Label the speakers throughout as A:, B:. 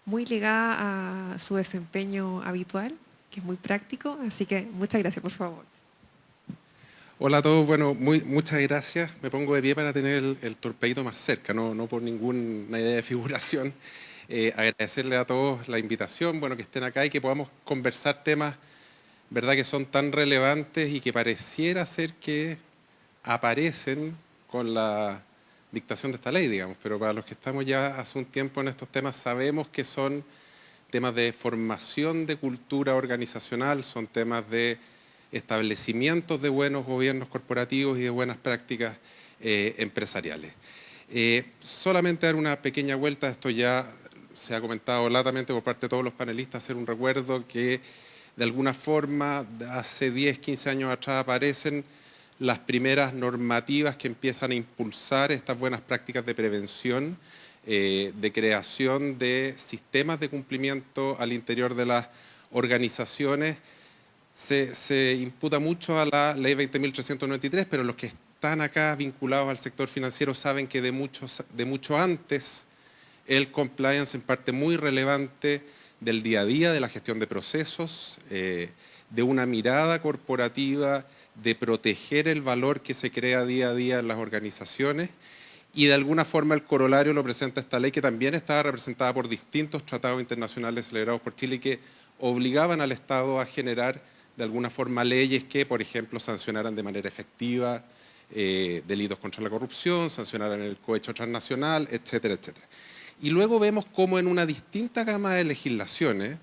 A: muy ligada a su desempeño habitual, que es muy práctico, así que muchas gracias, por favor.
B: Hola a todos, bueno, muchas gracias. Me pongo de pie para tener el torpedo más cerca, no por ninguna idea de figuración. Agradecerle a todos la invitación, bueno, que estén acá y que podamos conversar temas, verdad, que son tan relevantes y que pareciera ser que aparecen con la dictación de esta ley, digamos, pero para los que estamos ya hace un tiempo en estos temas sabemos que son temas de formación de cultura organizacional, son temas de establecimientos de buenos gobiernos corporativos y de buenas prácticas empresariales. Solamente dar una pequeña vuelta, esto ya se ha comentado latamente por parte de todos los panelistas, hacer un recuerdo que de alguna forma hace 10, 15 años atrás aparecen las primeras normativas que empiezan a impulsar estas buenas prácticas de prevención, de creación de sistemas de cumplimiento al interior de las organizaciones. Se imputa mucho a la ley 20.393, pero los que están acá vinculados al sector financiero saben que de mucho antes el compliance en parte muy relevante del día a día, de la gestión de procesos, de una mirada corporativa, de proteger el valor que se crea día a día en las organizaciones, y de alguna forma el corolario lo presenta esta ley que también estaba representada por distintos tratados internacionales celebrados por Chile que obligaban al Estado a generar de alguna forma leyes que, por ejemplo, sancionaran de manera efectiva delitos contra la corrupción, sancionaran el cohecho transnacional, etcétera, etcétera. Y luego vemos cómo en una distinta gama de legislaciones,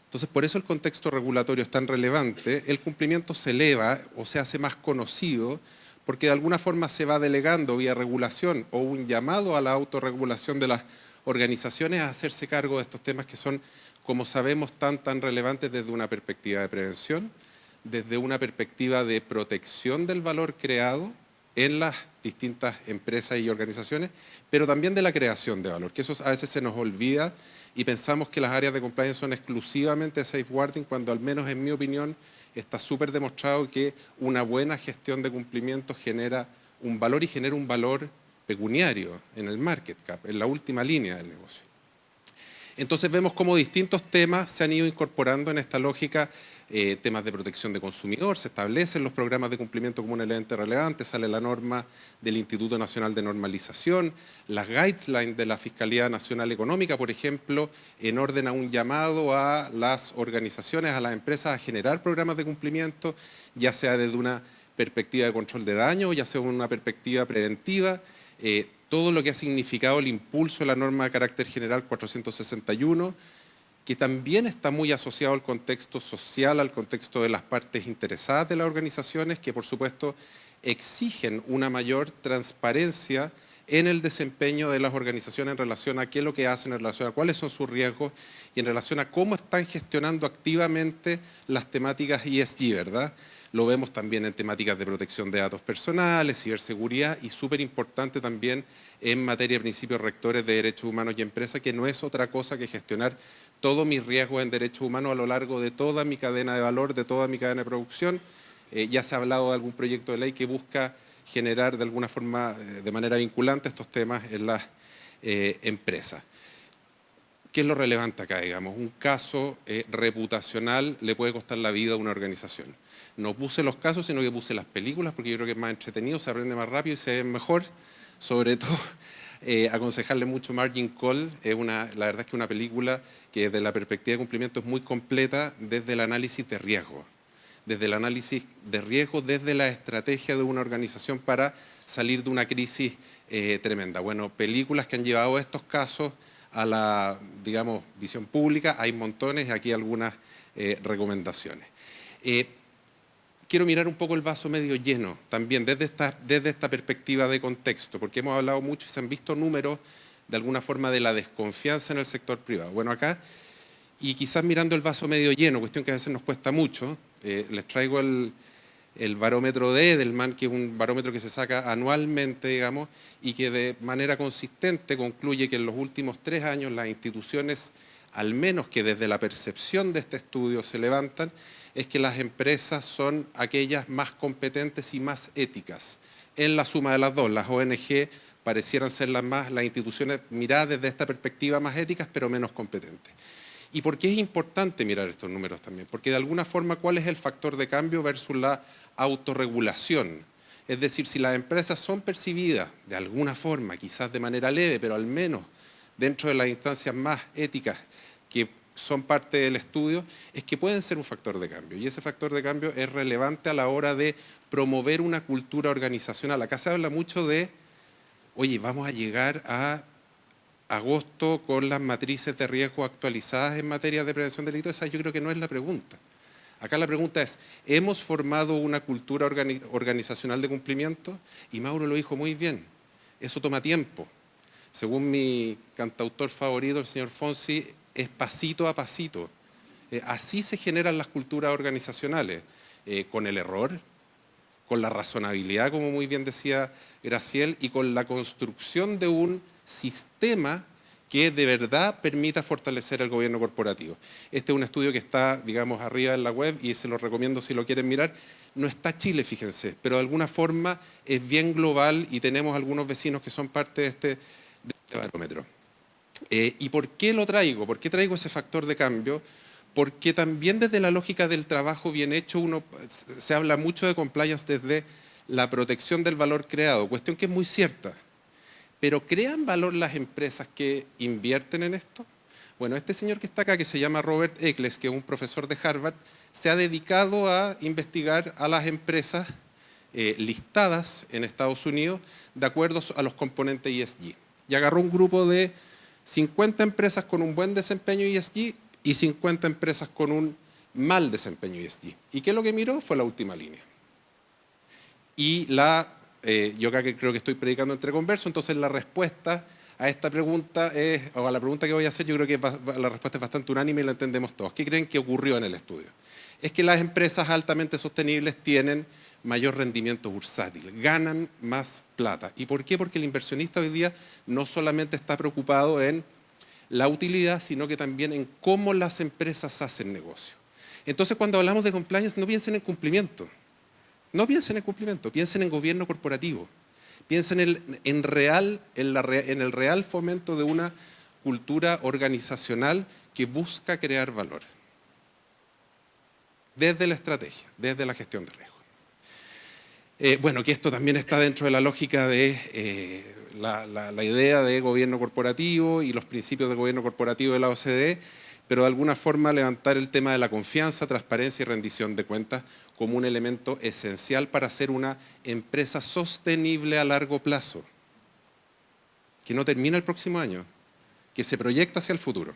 B: entonces por eso el contexto regulatorio es tan relevante, el cumplimiento se eleva o se hace más conocido porque de alguna forma se va delegando vía regulación o un llamado a la autorregulación de las organizaciones a hacerse cargo de estos temas que son, como sabemos, tan relevantes desde una perspectiva de prevención, desde una perspectiva de protección del valor creado en las distintas empresas y organizaciones, pero también de la creación de valor, que eso a veces se nos olvida y pensamos que las áreas de compliance son exclusivamente safeguarding, cuando al menos en mi opinión está súper demostrado que una buena gestión de cumplimiento genera un valor y genera un valor pecuniario en el market cap, en la última línea del negocio. Entonces vemos cómo distintos temas se han ido incorporando en esta lógica, temas de protección de consumidor, se establecen los programas de cumplimiento como un elemento relevante, sale la norma del Instituto Nacional de Normalización, las guidelines de la Fiscalía Nacional Económica, por ejemplo, en orden a un llamado a las organizaciones, a las empresas a generar programas de cumplimiento, ya sea desde una perspectiva de control de daño, ya sea una perspectiva preventiva, todo lo que ha significado el impulso de la norma de carácter general 461, que también está muy asociado al contexto social, al contexto de las partes interesadas de las organizaciones, que por supuesto exigen una mayor transparencia en el desempeño de las organizaciones en relación a qué es lo que hacen, en relación a cuáles son sus riesgos y en relación a cómo están gestionando activamente las temáticas ESG, ¿verdad? Lo vemos también en temáticas de protección de datos personales, ciberseguridad y súper importante también en materia de principios rectores de derechos humanos y empresas, que no es otra cosa que gestionar todos mis riesgos en derechos humanos a lo largo de toda mi cadena de valor, de toda mi cadena de producción. Ya se ha hablado de algún proyecto de ley que busca generar de alguna forma, de manera vinculante, estos temas en las empresas. ¿Qué es lo relevante acá, digamos? Un caso reputacional le puede costar la vida a una organización. No puse los casos, sino que puse las películas, porque yo creo que es más entretenido, se aprende más rápido y se ve mejor. Sobre todo, aconsejarle mucho Margin Call, la verdad es que es una película que desde la perspectiva de cumplimiento es muy completa desde el análisis de riesgo. Desde el análisis de riesgo, desde la estrategia de una organización para salir de una crisis tremenda. Bueno, películas que han llevado estos casos a la, digamos, visión pública, hay montones, aquí algunas recomendaciones. Quiero mirar un poco el vaso medio lleno, también desde esta perspectiva de contexto, porque hemos hablado mucho y se han visto números de alguna forma de la desconfianza en el sector privado. Bueno, acá, y quizás mirando el vaso medio lleno, cuestión que a veces nos cuesta mucho, les traigo el barómetro de Edelman, que es un barómetro que se saca anualmente, digamos, y que de manera consistente concluye que en los últimos 3 años las instituciones, al menos que desde la percepción de este estudio se levantan, es que las empresas son aquellas más competentes y más éticas. En la suma de las dos, las ONG parecieran ser las instituciones miradas desde esta perspectiva más éticas, pero menos competentes. ¿Y por qué es importante mirar estos números también? Porque de alguna forma, ¿cuál es el factor de cambio versus la autorregulación? Es decir, si las empresas son percibidas de alguna forma, quizás de manera leve, pero al menos dentro de las instancias más éticas que son parte del estudio, es que pueden ser un factor de cambio. Y ese factor de cambio es relevante a la hora de promover una cultura organizacional. Acá se habla mucho de, oye, vamos a llegar a agosto con las matrices de riesgo actualizadas en materia de prevención de delitos. Esa yo creo que no es la pregunta. Acá la pregunta es, ¿hemos formado una cultura organizacional de cumplimiento? Y Mauro lo dijo muy bien, eso toma tiempo. Según mi cantautor favorito, el señor Fonsi, es pasito a pasito. Así se generan las culturas organizacionales, con el error, con la razonabilidad, como muy bien decía Graciel, y con la construcción de un sistema que de verdad permita fortalecer el gobierno corporativo. Este es un estudio que está, digamos, arriba en la web y se lo recomiendo si lo quieren mirar. No está Chile, fíjense, pero de alguna forma es bien global y tenemos algunos vecinos que son parte de este barómetro. ¿Y por qué lo traigo? ¿Por qué traigo ese factor de cambio? Porque también desde la lógica del trabajo bien hecho, se habla mucho de compliance desde la protección del valor creado, cuestión que es muy cierta. Pero ¿crean valor las empresas que invierten en esto? Bueno, este señor que está acá, que se llama Robert Eccles, que es un profesor de Harvard, se ha dedicado a investigar a las empresas listadas en Estados Unidos de acuerdo a los componentes ESG. Y agarró un grupo de 50 empresas con un buen desempeño ESG y 50 empresas con un mal desempeño ESG. ¿Y qué es lo que miró? Fue la última línea. Y yo acá creo que estoy predicando entre conversos, entonces la respuesta a esta pregunta, o a la pregunta que voy a hacer, yo creo que la respuesta es bastante unánime y la entendemos todos. ¿Qué creen que ocurrió en el estudio? Es que las empresas altamente sostenibles tienen mayor rendimiento bursátil, ganan más plata. ¿Y por qué? Porque el inversionista hoy día no solamente está preocupado en la utilidad, sino que también en cómo las empresas hacen negocio. Entonces, cuando hablamos de compliance, no piensen en cumplimiento. No piensen en cumplimiento, piensen en gobierno corporativo. Piensen en el real fomento de una cultura organizacional que busca crear valor. Desde la estrategia, desde la gestión de riesgo. Bueno, que esto también está dentro de la lógica de la idea de gobierno corporativo y los principios de gobierno corporativo de la OCDE, pero de alguna forma levantar el tema de la confianza, transparencia y rendición de cuentas como un elemento esencial para ser una empresa sostenible a largo plazo, que no termina el próximo año, que se proyecta hacia el futuro.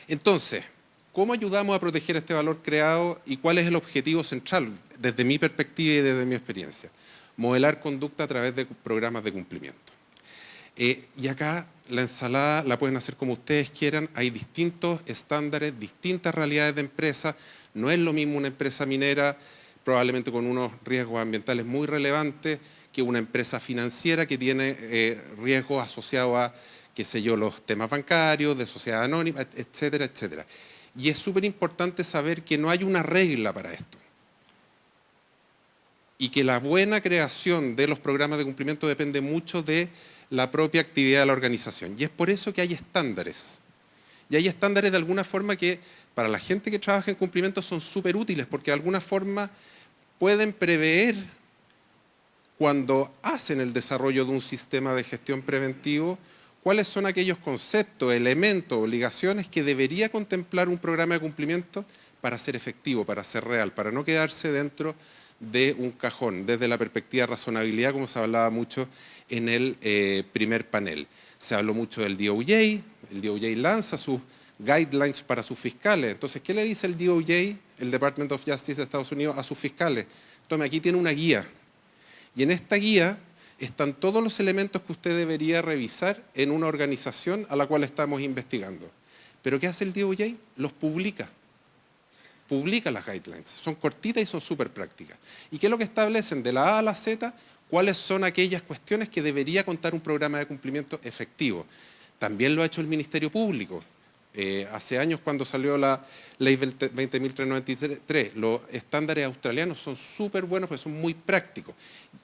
B: Entonces, ¿cómo ayudamos a proteger este valor creado y cuál es el objetivo central desde mi perspectiva y desde mi experiencia? Modelar conducta a través de programas de cumplimiento. Y acá la ensalada la pueden hacer como ustedes quieran, hay distintos estándares, distintas realidades de empresa, no es lo mismo una empresa minera, probablemente con unos riesgos ambientales muy relevantes, que una empresa financiera que tiene riesgos asociados a, qué sé yo, los temas bancarios, de sociedad anónima, etcétera, etcétera. Y es súper importante saber que no hay una regla para esto. Y que la buena creación de los programas de cumplimiento depende mucho de la propia actividad de la organización. Y es por eso que hay estándares. Y hay estándares de alguna forma que para la gente que trabaja en cumplimiento son súper útiles porque de alguna forma pueden prever cuando hacen el desarrollo de un sistema de gestión preventivo cuáles son aquellos conceptos, elementos, obligaciones que debería contemplar un programa de cumplimiento para ser efectivo, para ser real, para no quedarse dentro de un cajón, desde la perspectiva de razonabilidad, como se hablaba mucho en el primer panel. Se habló mucho del DOJ, el DOJ lanza sus guidelines para sus fiscales. Entonces, ¿qué le dice el DOJ, el Department of Justice de Estados Unidos, a sus fiscales? Tome, aquí tiene una guía. Y en esta guía están todos los elementos que usted debería revisar en una organización a la cual estamos investigando. ¿Pero qué hace el DOJ? Los publica. Publica las guidelines. Son cortitas y son súper prácticas. ¿Y qué es lo que establecen de la A a la Z? ¿Cuáles son aquellas cuestiones que debería contar un programa de cumplimiento efectivo? También lo ha hecho el Ministerio Público. Hace años cuando salió la ley 20.393, los estándares australianos son súper buenos porque son muy prácticos,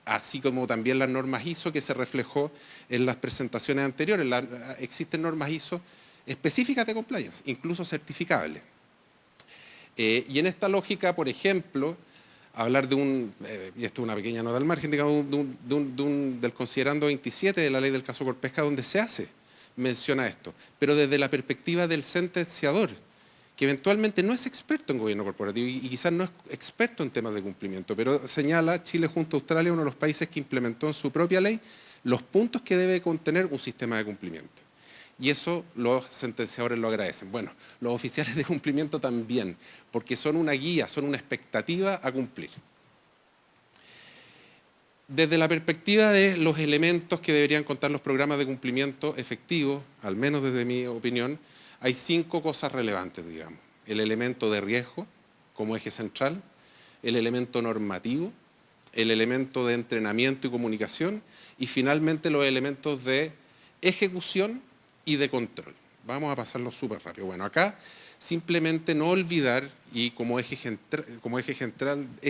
B: así como también las normas ISO que se reflejó en las presentaciones anteriores. Existen normas ISO específicas de compliance, incluso certificables. Y en esta lógica, por ejemplo, hablar de y esto es una pequeña nota al margen, digamos, del considerando 27 de la ley del caso Corpesca, donde se hace menciona esto, pero desde la perspectiva del sentenciador, que eventualmente no es experto en gobierno corporativo y quizás no es experto en temas de cumplimiento, pero señala Chile junto a Australia, uno de los países que implementó en su propia ley los puntos que debe contener un sistema de cumplimiento. Y eso los sentenciadores lo agradecen. Bueno, los oficiales de cumplimiento también, porque son una guía, son una expectativa a cumplir. Desde la perspectiva de los elementos que deberían contar los programas de cumplimiento efectivos, al menos desde mi opinión, hay 5 cosas relevantes, digamos. El elemento de riesgo como eje central, el elemento normativo, el elemento de entrenamiento y comunicación y finalmente los elementos de ejecución y de control. Vamos a pasarlo súper rápido. Bueno, acá simplemente no olvidar y como eje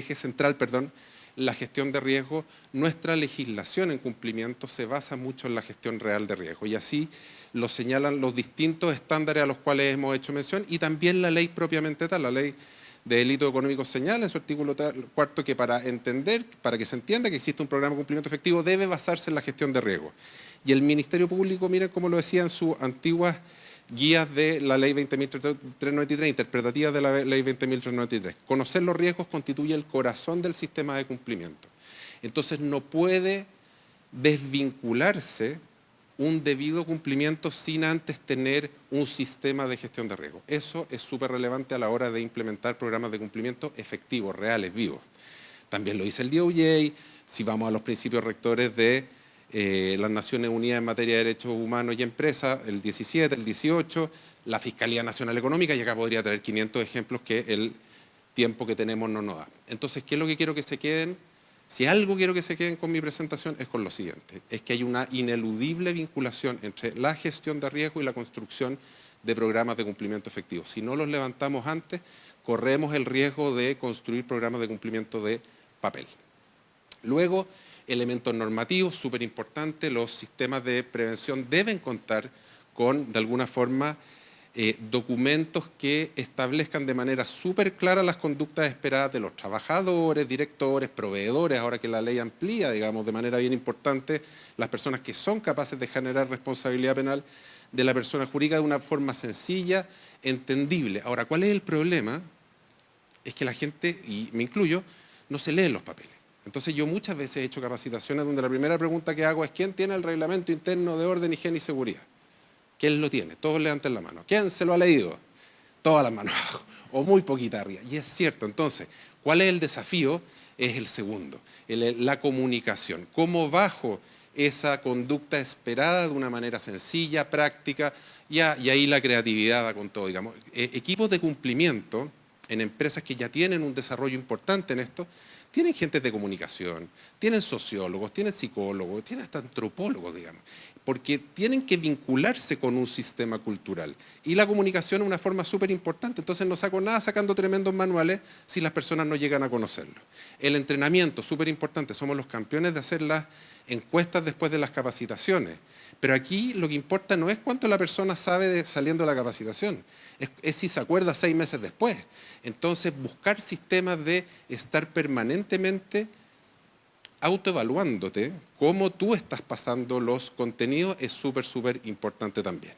B: central, la gestión de riesgo, nuestra legislación en cumplimiento se basa mucho en la gestión real de riesgo y así lo señalan los distintos estándares a los cuales hemos hecho mención y también la ley propiamente tal, la ley de delitos económicos señala en su artículo 4 que para que se entienda que existe un programa de cumplimiento efectivo debe basarse en la gestión de riesgo. Y el Ministerio Público, miren cómo lo decía en sus antiguas guías de la ley 20.393, interpretativas de la ley 20.393. Conocer los riesgos constituye el corazón del sistema de cumplimiento. Entonces no puede desvincularse un debido cumplimiento sin antes tener un sistema de gestión de riesgo. Eso es súper relevante a la hora de implementar programas de cumplimiento efectivos, reales, vivos. También lo dice el DOJ, si vamos a los principios rectores de las Naciones Unidas en materia de derechos humanos y empresas, el 17, el 18, la Fiscalía Nacional Económica, y acá podría traer 500 ejemplos que el tiempo que tenemos no nos da. Entonces, ¿qué es lo que quiero que se queden? Si algo quiero que se queden con mi presentación es con lo siguiente, es que hay una ineludible vinculación entre la gestión de riesgo y la construcción de programas de cumplimiento efectivo. Si no los levantamos antes, corremos el riesgo de construir programas de cumplimiento de papel. Luego, elementos normativos, súper importante, los sistemas de prevención deben contar con, de alguna forma, documentos que establezcan de manera súper clara las conductas esperadas de los trabajadores, directores, proveedores, ahora que la ley amplía, digamos, de manera bien importante, las personas que son capaces de generar responsabilidad penal de la persona jurídica de una forma sencilla, entendible. Ahora, ¿cuál es el problema? Es que la gente, y me incluyo, no se leen los papeles. Entonces yo muchas veces he hecho capacitaciones donde la primera pregunta que hago es ¿quién tiene el reglamento interno de orden, higiene y seguridad? ¿Quién lo tiene? Todos levanten la mano. ¿Quién se lo ha leído? Todas las manos abajo, o muy poquita arriba. Y es cierto, entonces, ¿cuál es el desafío? Es el segundo, la comunicación. ¿Cómo bajo esa conducta esperada de una manera sencilla, práctica? Y ahí la creatividad va con todo, digamos. Equipos de cumplimiento en empresas que ya tienen un desarrollo importante en esto, tienen gente de comunicación, tienen sociólogos, tienen psicólogos, tienen hasta antropólogos, digamos, porque tienen que vincularse con un sistema cultural. Y la comunicación es una forma súper importante, entonces no saco nada sacando tremendos manuales si las personas no llegan a conocerlo. El entrenamiento, súper importante, somos los campeones de hacer las encuestas después de las capacitaciones, pero aquí lo que importa no es cuánto la persona sabe saliendo de la capacitación, es si se acuerda 6 meses después. Entonces, buscar sistemas de estar permanentemente autoevaluándote cómo tú estás pasando los contenidos es súper, súper importante también.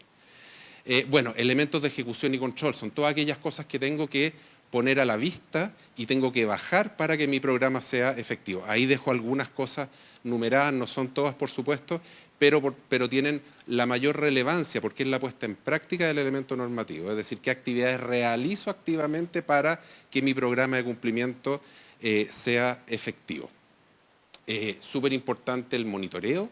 B: Bueno, elementos de ejecución y control son todas aquellas cosas que tengo que poner a la vista y tengo que bajar para que mi programa sea efectivo. Ahí dejo algunas cosas numeradas, no son todas por supuesto, pero tienen la mayor relevancia porque es la puesta en práctica del elemento normativo, es decir, qué actividades realizo activamente para que mi programa de cumplimiento sea efectivo. Súper importante el monitoreo,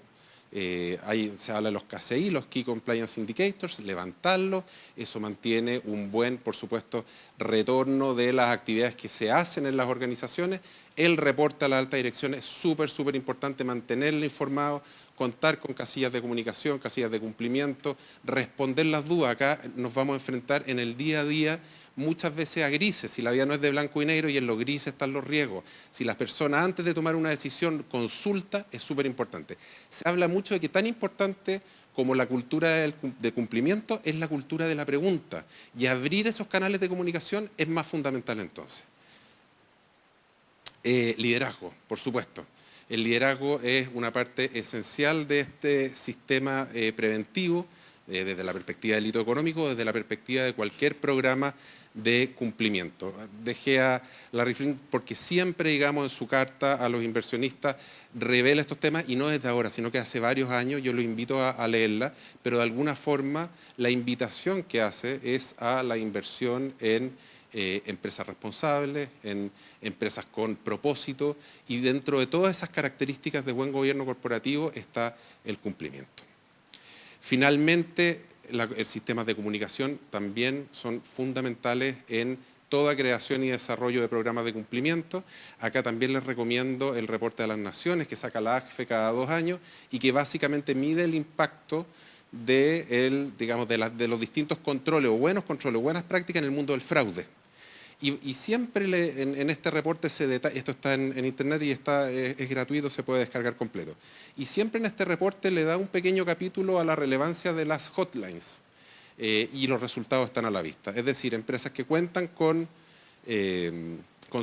B: ahí se habla de los KCI, los Key Compliance Indicators, levantarlos, eso mantiene un buen, por supuesto, retorno de las actividades que se hacen en las organizaciones. El reporte a la alta dirección es súper, súper importante mantenerlo informado contar con casillas de comunicación, casillas de cumplimiento, responder las dudas. Acá nos vamos a enfrentar en el día a día muchas veces a grises, si la vida no es de blanco y negro y en los grises están los riesgos. Si las personas antes de tomar una decisión consulta, es súper importante. Se habla mucho de que tan importante como la cultura de cumplimiento es la cultura de la pregunta, y abrir esos canales de comunicación es más fundamental entonces. Liderazgo, por supuesto. El liderazgo es una parte esencial de este sistema preventivo, desde la perspectiva del delito económico, desde la perspectiva de cualquier programa de cumplimiento. Dejé a Larry Flynn porque siempre, digamos, en su carta a los inversionistas revela estos temas, y no desde ahora, sino que hace varios años. Yo los invito a leerla, pero de alguna forma la invitación que hace es a la inversión en empresas responsables, en empresas con propósito, y dentro de todas esas características de buen gobierno corporativo está el cumplimiento. Finalmente, el sistema de comunicación también son fundamentales en toda creación y desarrollo de programas de cumplimiento. Acá también les recomiendo el reporte de las Naciones que saca la ACFE cada 2 años y que básicamente mide el impacto de los distintos controles o buenas prácticas en el mundo del fraude. Y siempre en este reporte se detalla, esto está en internet y es gratuito, se puede descargar completo. Y siempre en este reporte le da un pequeño capítulo a la relevancia de las hotlines, y los resultados están a la vista. Es decir, empresas que cuentan con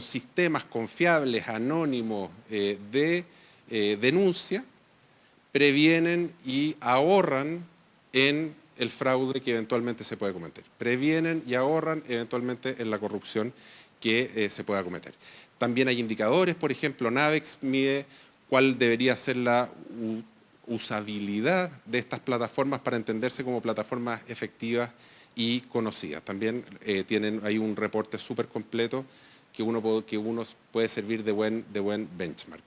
B: sistemas confiables, anónimos, de denuncia, previenen y ahorran en el fraude que eventualmente se puede cometer. Previenen y ahorran eventualmente en la corrupción que se pueda cometer. También hay indicadores, por ejemplo, NAVEX mide cuál debería ser la usabilidad de estas plataformas para entenderse como plataformas efectivas y conocidas. También hay un reporte súper completo que uno puede servir de buen benchmark.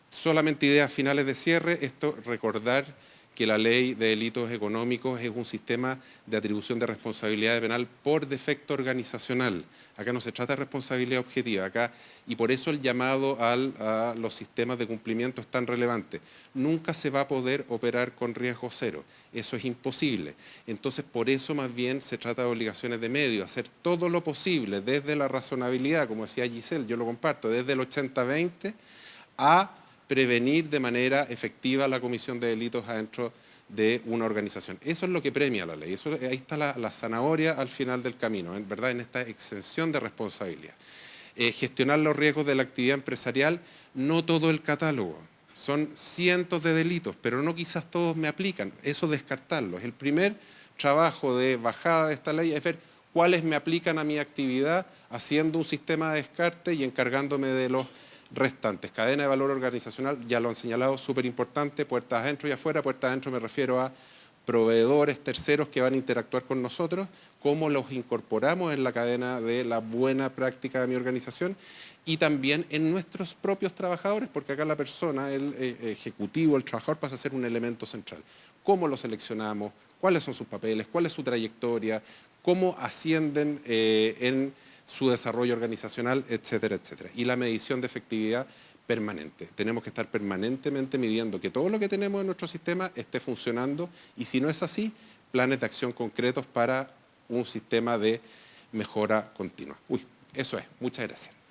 B: Solamente ideas finales de cierre, recordar que la ley de delitos económicos es un sistema de atribución de responsabilidad penal por defecto organizacional. Acá no se trata de responsabilidad objetiva, y por eso el llamado a los sistemas de cumplimiento es tan relevante. Nunca se va a poder operar con riesgo cero, eso es imposible. Entonces, por eso más bien se trata de obligaciones de medio, hacer todo lo posible desde la razonabilidad, como decía Giselle, yo lo comparto, desde el 80-20 a prevenir de manera efectiva la comisión de delitos adentro de una organización. Eso es lo que premia la ley. Ahí está la zanahoria al final del camino, ¿verdad? En esta exención de responsabilidad. Gestionar los riesgos de la actividad empresarial, no todo el catálogo. Son cientos de delitos, pero no quizás todos me aplican. Eso descartarlos. El primer trabajo de bajada de esta ley es ver cuáles me aplican a mi actividad, haciendo un sistema de descarte y encargándome de los restantes. Cadena de valor organizacional, ya lo han señalado, súper importante, puertas adentro y afuera. Puertas adentro me refiero a proveedores, terceros que van a interactuar con nosotros, cómo los incorporamos en la cadena de la buena práctica de mi organización, y también en nuestros propios trabajadores, porque acá la persona, el ejecutivo, el trabajador pasa a ser un elemento central. ¿Cómo lo seleccionamos? ¿Cuáles son sus papeles? ¿Cuál es su trayectoria? ¿Cómo ascienden en su desarrollo organizacional, etcétera, etcétera? Y la medición de efectividad permanente. Tenemos que estar permanentemente midiendo que todo lo que tenemos en nuestro sistema esté funcionando, y si no es así, planes de acción concretos para un sistema de mejora continua. Eso es. Muchas gracias.